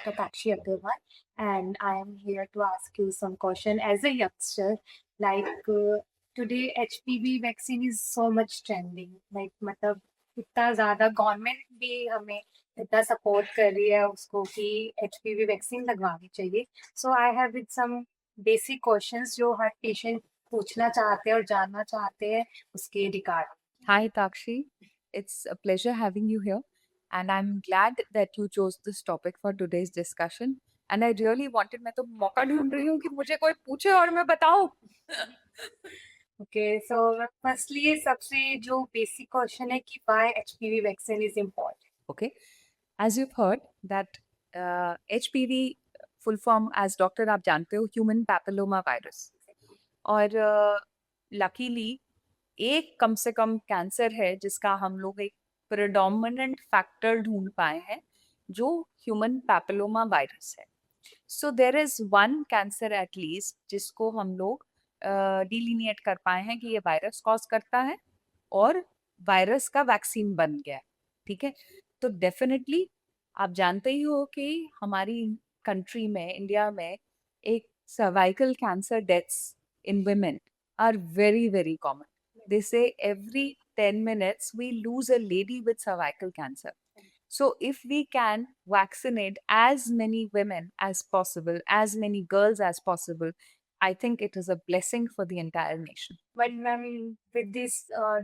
Dr. Takshi Agarwal, and I am here to ask you some question as a youngster. Today, HPV vaccine is so much trending. मतलब इतना ज़्यादा government भी हमें इतना support कर रही है उसको कि HPV वैक्सीन लगवानी चाहिए. So I have with some basic questions जो हर पेशेंट पूछना चाहते हैं और जानना चाहते हैं उसके regard. Hi, Takshi. It's a pleasure having you here. And I'm glad that you chose this topic for today's discussion. And I really wanted, मैं तो मौका ढूंढ रही हूँ कि मुझे कोई पूछे और मैं बताऊँ. Okay, so firstly, सबसे जो basic question है कि why HPV vaccine is important. Okay. As you've heard that HPV full form as doctor आप जानते हो human papilloma virus. और luckily एक कम से कम कैंसर है जिसका हम लोग एक प्रेडोमिनेंट फैक्टर ढूंढ पाए हैं जो ह्यूमन पैपिलोमा वायरस है. So there is one cancer at least जिसको हम लोग डिलीनिएट कर पाए हैं कि ये वायरस कॉज करता है और वायरस का वैक्सीन बन गया. ठीक है, तो डेफिनेटली आप जानते ही हो कि हमारी कंट्री में, इंडिया में, एक cervical cancer deaths in women are very, very common. They say every 10 minutes we lose a lady with cervical cancer. So if we can vaccinate as many women as possible, as many girls as possible, I think it is a blessing for the entire nation. But ma'am, with this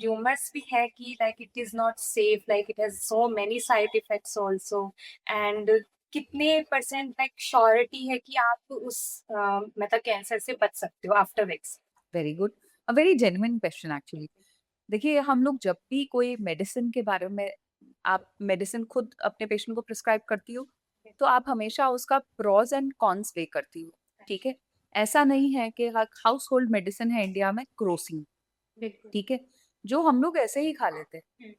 rumors भी है कि like it is not safe, like it has so many side effects also, and कितने percent like surety है कि आप उस मतलब cancer से बच सकते हो after vaccine. Very good, a very genuine question actually. देखिए, हम लोग जब भी कोई मेडिसिन के बारे में, आप मेडिसिन खुद अपने पेशेंट को प्रिस्क्राइब करती हो तो आप हमेशा उसका प्रोज एंड कॉन्स वे करती हो. ठीक है, ऐसा नहीं है कि हाउस होल्ड मेडिसिन है इंडिया में क्रोसिन. बिल्कुल. ठीक है, जो हम लोग ऐसे ही खा लेते हैं.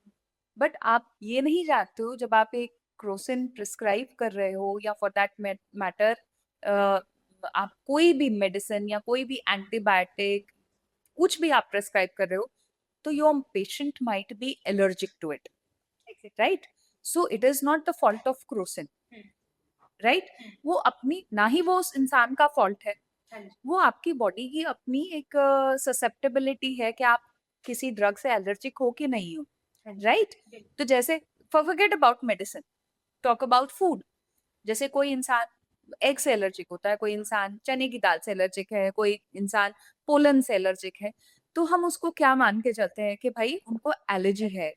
बट आप ये नहीं जानते हो जब आप एक क्रोसिन प्रिस्क्राइब कर रहे हो या फॉर दैट मैटर आप कोई भी मेडिसिन या कोई भी एंटीबायोटिक कुछ भी आप प्रिस्क्राइब कर रहे हो तो your patient might be allergic to it. Right, so it is not the fault of Crocin. Right, वो अपनी ना ही वो उस इंसान का फॉल्ट है, वो आपकी बॉडी की अपनी एक ससेप्टेबिलिटी है कि आप किसी ड्रग से एलर्जिक हो कि नहीं हो. राइट, तो जैसे forget about medicine, talk about food. जैसे कोई इंसान एग से एलर्जिक होता है, कोई इंसान चने की दाल से एलर्जिक है, कोई इंसान पोलन से एलर्जिक है, तो हम उसको क्या मान के चलते हैं कि भाई उनको एलर्जी है.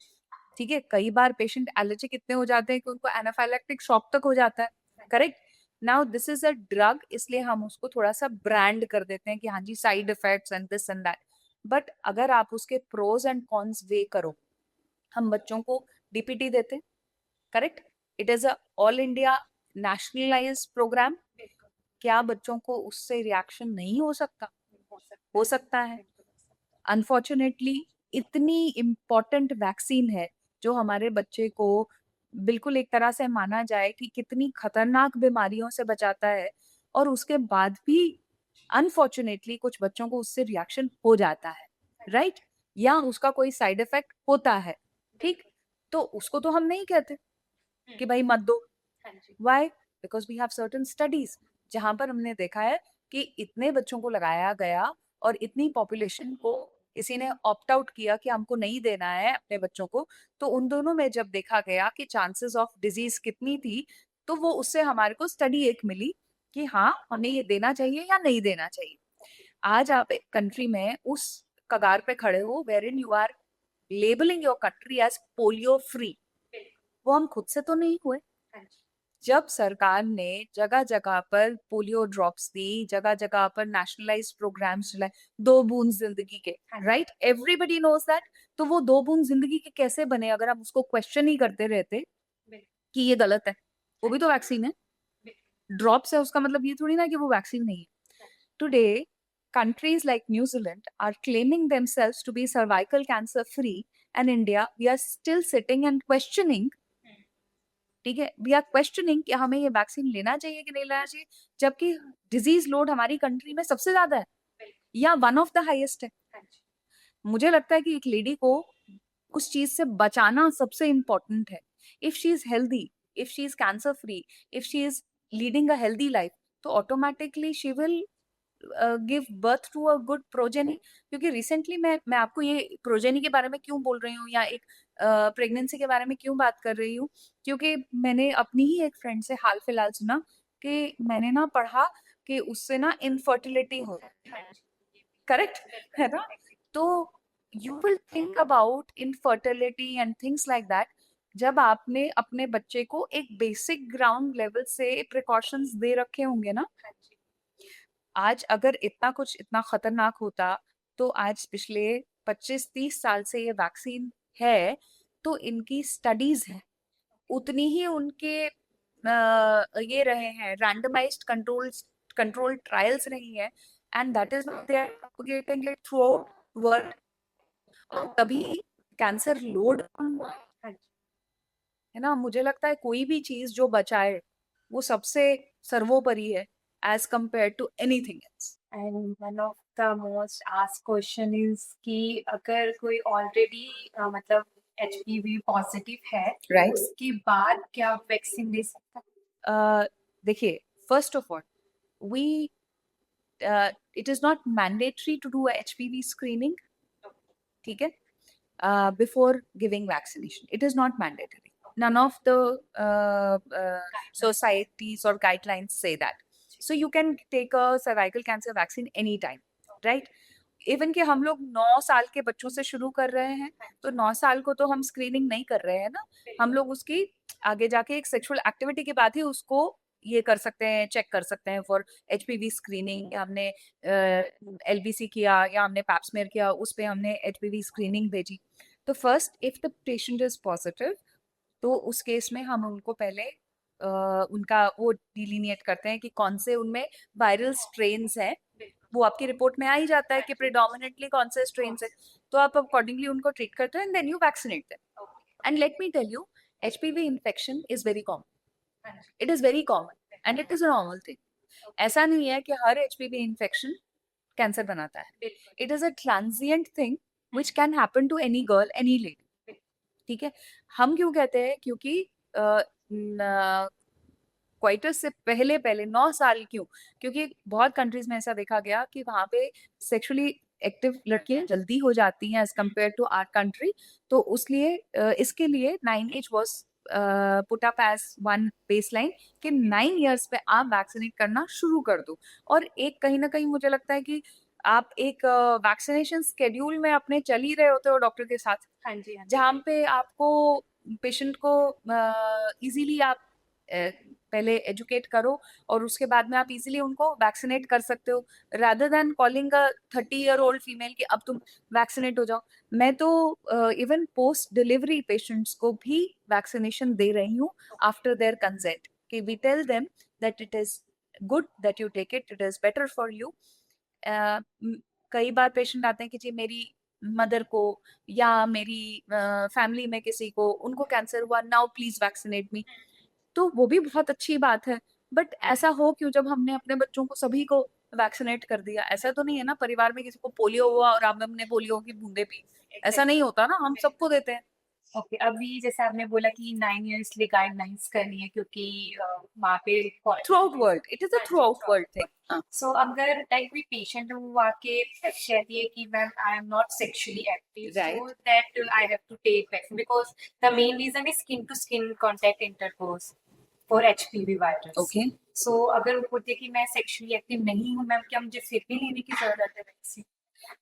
ठीक है, कई बार पेशेंट एलर्जिक इतने हो जाते हैं कि उनको एनाफाइलैक्टिक शॉक तक हो जाता है. Correct, now this is a drug, इसलिए हम उसको थोड़ा सा ब्रांड कर देते हैं कि हाँ जी side effects and this and that. But अगर आप उसके प्रोज एंड कॉन्स वे करो, हम बच्चों को डीपीटी देते हैं. Correct, it is a all India nationalised programme. क्या बच्चों को उससे रिएक्शन नहीं हो सकता? हो सकता है. अनफॉर्चुनेटली इतनी इम्पोर्टेंट वैक्सीन है जो हमारे बच्चे को बिल्कुल एक तरह से माना जाए कि कितनी खतरनाक बीमारियों से बचाता है, और उसके बाद भी अनफॉर्चुनेटली कुछ बच्चों को उससे रिएक्शन हो जाता है. राइट, या उसका कोई साइड इफेक्ट होता है. ठीक, तो उसको तो हम नहीं कहते कि भाई मत दो. Why? Because we have certain studies जहां पर हमने देखा है कि इतने बच्चों को लगाया गया और इतनी पॉपुलेशन को किसी ने ऑप्ट आउट किया कि हमको नहीं देना है अपने बच्चों को, तो उन दोनों में जब देखा गया कि चांसेस ऑफ डिजीज कितनी थी, तो वो उससे हमारे को स्टडी एक मिली कि हाँ हमें ये देना चाहिए या नहीं देना चाहिए. आज आप एक कंट्री में उस कगार पे खड़े हो wherein you are labelling your country as polio free. वो हम खुद से तो नहीं हुए. जब सरकार ने जगह जगह पर पोलियो ड्रॉप्स दी, जगह जगह पर नेशनलाइज्ड प्रोग्राम्स चलाए, 2 बूंद जिंदगी के. Right, everybody knows that. तो वो 2 बूंद जिंदगी के कैसे बने अगर हम उसको क्वेश्चन ही करते रहते कि ये गलत है? वो भी तो वैक्सीन है. ड्रॉप्स है उसका मतलब ये थोड़ी ना कि वो वैक्सीन नहीं है. Today countries like New Zealand are claiming themselves to be cervical cancer free, and India we are still sitting and questioning. ठीक है, वी आर क्वेश्चनिंग कि हमें ये वैक्सीन लेना चाहिए कि नहीं लेना चाहिए, जबकि डिजीज लोड हमारी कंट्री में सबसे ज्यादा है या वन ऑफ द हाईएस्ट है. मुझे लगता है कि एक लेडी को उस चीज से बचाना सबसे इम्पोर्टेंट है. If she is healthy, if she is cancer free, if she is leading a healthy life, तो automatically she will give birth to a good progeny. क्योंकि रिसेंटली मैं आपको ये प्रोजेनी के बारे में क्यों बोल रही हूँ या एक प्रेगनेंसी के बारे में क्यों बात कर रही हूँ, क्योंकि मैंने अपनी ही एक फ्रेंड से हाल फिलहाल सुना कि मैंने ना पढ़ा कि उससे ना इनफर्टिलिटी हो, करेक्ट है ना? तो you will think about infertility and things like that जब आपने अपने बच्चे को एक बेसिक ग्राउंड लेवल से प्रिकॉशंस दे रखे होंगे ना। आज अगर इतना कुछ इतना खतरनाक होता तो आज पिछले 25-30 साल से ये वैक्सीन है, तो इनकी स्टडीज है, उतनी ही उनके ये रहे हैं रैंडमाइज्ड कंट्रोल ट्रायल्स रही है, and that is they are propagating it through world. तभी कैंसर लोड है ना। मुझे लगता है कोई भी चीज जो बचाए वो सबसे सर्वोपरि है as compare to anything else. And one of the most asked question is कि अगर कोई ऑलरेडी मतलब एचपीवी पॉजिटिव है, राइट। उसके बाद क्या वैक्सीन ले सकता है? देखिए, first of all we it is not mandatory to do a HPV screening, ठीक है, before giving vaccination. It is not mandatory. None of the societies or guidelines say that. So you can take a cervical cancer vaccine anytime, right? Even कि हम लोग 9 साल के बच्चों से शुरू कर रहे हैं, तो 9 साल को तो हम स्क्रीनिंग नहीं कर रहे हैं ना। हम लोग उसकी आगे जाके एक सेक्सुअल एक्टिविटी के बाद ही उसको ये कर सकते हैं, चेक कर सकते हैं फॉर एचपीवी स्क्रीनिंग। हमने एलबीसी किया या हमने पैप्समेयर किया, उस पे हमने एचपीवी स्क्रीनिंग भेजी। तो first if the patient is positive, तो उस केस में हम उनको पहले उनका वो डिलीनिएट करते हैं कि कौन से उनमें वायरल स्ट्रेन्स हैं। वो आपकी रिपोर्ट में आ ही जाता है कि प्रेडोमिनेटली कौन से स्ट्रेन्स है, तो आप अकॉर्डिंगली उनको ट्रीट करते हैं and then you vaccinate them. And let me tell you, HPV infection is very common, it is very common and it is a normal thing. ऐसा नहीं है कि हर एचपीवी इन्फेक्शन कैंसर बनाता है। It is a transient thing which can happen to any girl, any lady, ठीक है। हम क्यों कहते हैं, क्योंकि क्वाइटस से पहले पहले 9 साल क्यों, क्योंकि बहुत कंट्रीज में ऐसा देखा गया कि वहाँ पे सेक्सुअली एक्टिव लड़कियां जल्दी हो जाती हैं as compare to our country. तो उसलिए इसके लिए 9 age was put up as one baseline कि 9 इयर्स पे आप वैक्सीनेट करना शुरू कर दो। और एक कहीं ना कहीं मुझे लगता है कि आप एक वैक्सीनेशन स्केड्यूल में अपने चल ही रहे होते हो डॉक्टर के साथ, हाँ जी, हाँ जी। जहाँ पे आपको पेशेंट को इजीली आप पहले एजुकेट करो और उसके बाद में आप इजीली उनको वैक्सीनेट कर सकते हो, रादर देन कॉलिंग अ 30-year-old फीमेल कि अब तुम वैक्सीनेट हो जाओ। मैं तो इवन पोस्ट डिलीवरी पेशेंट्स को भी वैक्सीनेशन दे रही हूँ आफ्टर देयर कंसेंट, कि we tell them that it is good that you take it, it is better for you. कई बार पेशेंट आते हैं कि जी मेरी मदर को या मेरी फैमिली में किसी को उनको कैंसर हुआ, नाउ प्लीज वैक्सीनेट मी। तो वो भी बहुत अच्छी बात है, बट ऐसा हो क्यों जब हमने अपने बच्चों को सभी को वैक्सीनेट कर दिया। ऐसा तो नहीं है ना परिवार में किसी को पोलियो हुआ और आप हमने पोलियो की बूंदे पी, ऐसा नहीं होता ना, हम सबको देते हैं। ओके, अभी जैसे आपने बोला कि 9 इयर्स लिए गाइडलाइंस करनी है क्योंकि वहाँ पे throughout world, it is a throughout world thing. So अगर लाइक कोई पेशेंट है वो आके कहती है कि ma'am I am not sexually active, so right. That I have to take vaccine because the main reason is skin to skin contact intercourse for HPV virus. Okay, so अगर वो बोलती है कि मैं सेक्सुअली एक्टिव नहीं हूँ ma'am, क्या मुझे फिर भी लेने की जरूरत है वैक्सीन?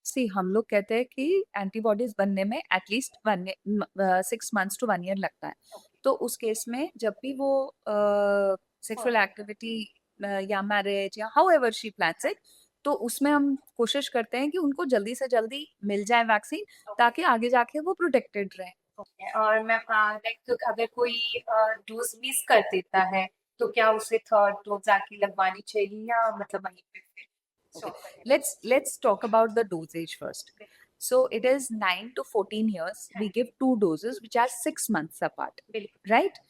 सी हम लोग कहते हैं कि एंटीबॉडीज बनने में एटलीस्ट 6 months to 1 year लगता है। तो उस केस में जब भी वो सेक्सुअल एक्टिविटी या मैरिज या how ever she plans it, तो उसमें हम कोशिश करते हैं कि उनको जल्दी से जल्दी मिल जाए वैक्सीन, ताकि आगे जाके वो प्रोटेक्टेड रहे। ओके, और मैम लाइक अगर कोई डोज मिस कर देता है तो क्या उसे थर्ड डोज आके लगवानी चाहिए या मतलब वहीं पे फिर Okay. Let's talk about the dosage first. So it is 9 to 14 years. We give 2 doses, which are 6 months apart, बिल्कुल। right?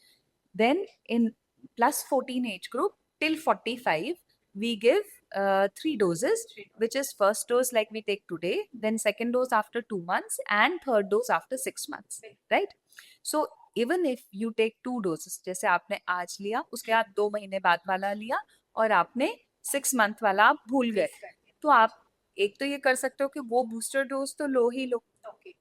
Then in plus 14 age group till 45, we give 3 doses, which is first dose like we take today, then second dose after 2 months, and third dose after 6 months, right? So even if you take 2 doses, जैसे आपने आज लिया, उसके बाद 2 महीने बाद वाला लिया और आपने 6 मंथ वाला आप भूल गए, तो आप एक तो ये कर सकते हो कि वो बूस्टर डोज तो लो ही लो, ओके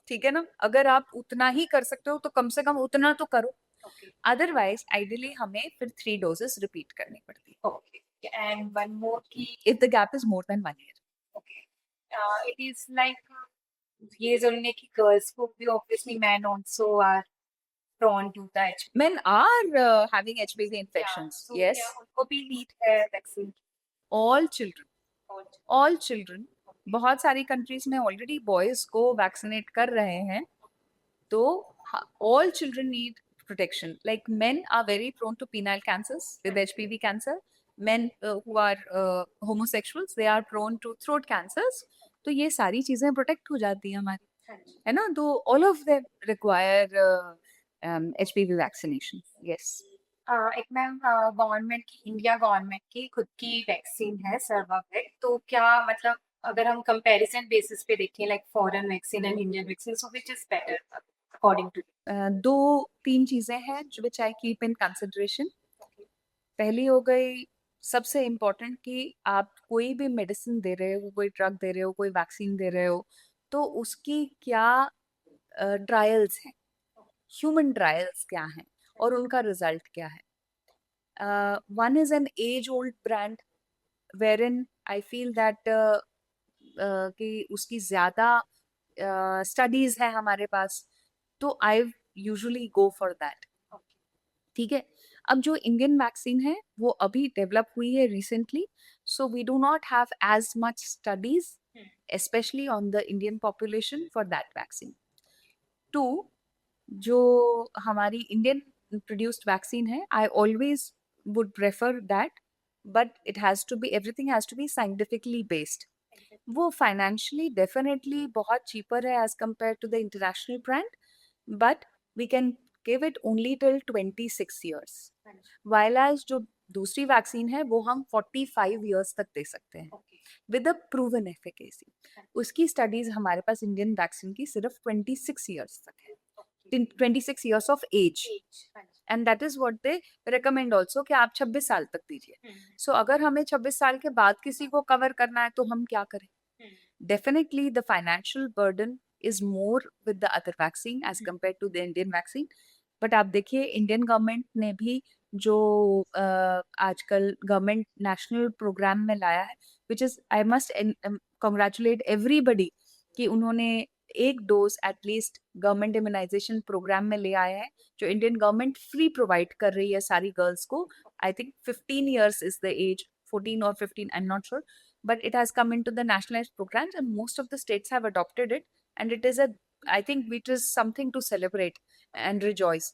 ठीक है ना? अगर आप उतना ही कर सकते हो तो कम से कम उतना तो करो। ओके अदरवाइज आइडियली हमें फिर 3 डोजेस रिपीट करनी पड़ती है ओके एंड वन मोर की if the gap is more then 1 year. Okay it is like ये जरूरी नहीं कि गर्ल्स को भी obviously man also are prone to the HPV. Men are having HPV infections. So Yes, क्या उनको भी नीड है vaccine? all children. All children. बहुत सारी कंट्रीज में ऑलरेडी बॉयज को वैक्सीनेट कर रहे हैं, तो all children need protection. Like men are very prone to penile cancers with HPV cancer. Men who are homosexuals, they are prone to throat cancers. तो ये सारी चीजें प्रोटेक्ट हो जाती हैं हमारी, हाँ जी है ना? तो all of them require HPV vaccination. Yes. एक मैम गवर्नमेंट की इंडिया गवर्नमेंट की खुद की वैक्सीन है सर्वावेक, तो क्या मतलब अगर हम कंपैरिजन बेसिस पे देखें like foreign vaccine and Indian vaccine, so which is better according to? 2-3 चीजें हैं जो which I keep in consideration. पहली हो गई सबसे इम्पोर्टेंट कि आप कोई भी मेडिसिन दे रहे हो, कोई ड्रग दे रहे हो, कोई वैक्सीन दे रहे हो, तो उसकी क्या ट्रायल्स हैं, ह्यूमन ट्रायल्स क्या हैं और उनका रिजल्ट क्या है. One is an age-old brand wherein I feel that कि उसकी ज़्यादा स्टडीज है हमारे पास, तो I usually go for that. ठीक है. अब जो इंडियन वैक्सीन है वो अभी डेवलप हुई है recently, so we do not have as much studies especially on the Indian population for that vaccine. 2, जो हमारी इंडियन प्रोड्यूस्ड वैक्सीन है, I always would prefer that, but it has to be, everything has to be scientifically based. वो financially definitely बहुत cheaper है as compare to the international brand, but we can give it only till 26 years, while as जो दूसरी vaccine है वो हम 45 years तक दे सकते हैं विद अ प्रूवन एफिकेसी. उसकी स्टडीज हमारे पास इंडियन वैक्सीन की सिर्फ 26 ईयर्स तक है, 26 years of age, and that is what they recommend also कि आप 26 साल तक दीजिए. So अगर हमें 26 साल के बाद किसी को कवर करना है तो हम क्या करें? Definitely the financial burden is more with the other vaccine as compared to the Indian vaccine. But आप देखिए इंडियन गवर्नमेंट ने भी जो आजकल गवर्नमेंट नेशनल प्रोग्राम में लाया है, which is I must congratulate everybody कि उन्होंने एक dose at least government immunisation programme में ले आया है, जो इंडियन गवर्नमेंट फ्री प्रोवाइड कर रही है सारी गर्ल्स को. I think 15 years is the age, 14 or 15, I'm not sure, but it has come into the nationalized programs and most of the states have adopted it, and it is I think it is something to celebrate and rejoice.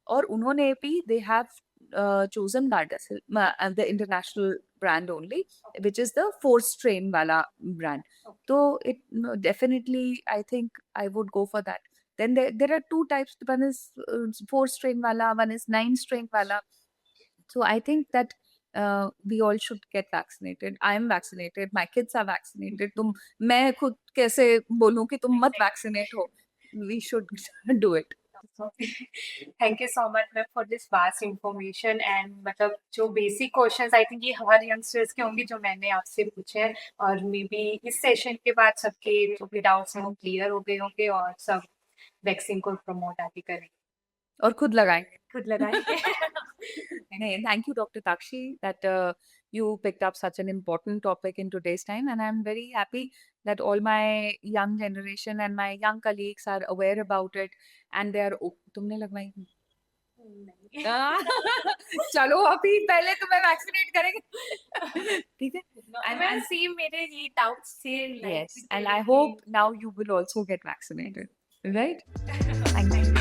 और उन्होंने भी they have chosen Gardasil, the international brand only, which is the 4-strain wala brand. So it definitely, I think I would go for that. Then there are 2 types. One is 4-strain wala, one is 9-strain wala. So I think that we all should get vaccinated. I am vaccinated. My kids are vaccinated. मैं खुद कैसे बोलूँ कि तुम मत vaccinate हो? We should do it. Thank you so much ma'am for this vast information and मतलब जो basic questions I think ये हर youngsters के होंगे जो मैंने आपसे पूछे हैं, और मे बी इस सेशन के बाद सबके जो भी डाउट्स हैं वो क्लियर हो गए होंगे और सब वैक्सीन को प्रमोट आगे करेंगे और खुद लगाएंगे. खुद लगाएंगे. Thank you, Dr. Takshi, that you picked up such an important topic in today's time, and I'm very happy that all my young generation and my young colleagues are aware about it, and they are. तुमने लगवाई? चलो अभी पहले तुम्हें vaccinate करेंगे, ठीक है? मैं सी मेरे ये डाउट्स थे. Yes, and I hope now you will also get vaccinated, right? Thank you.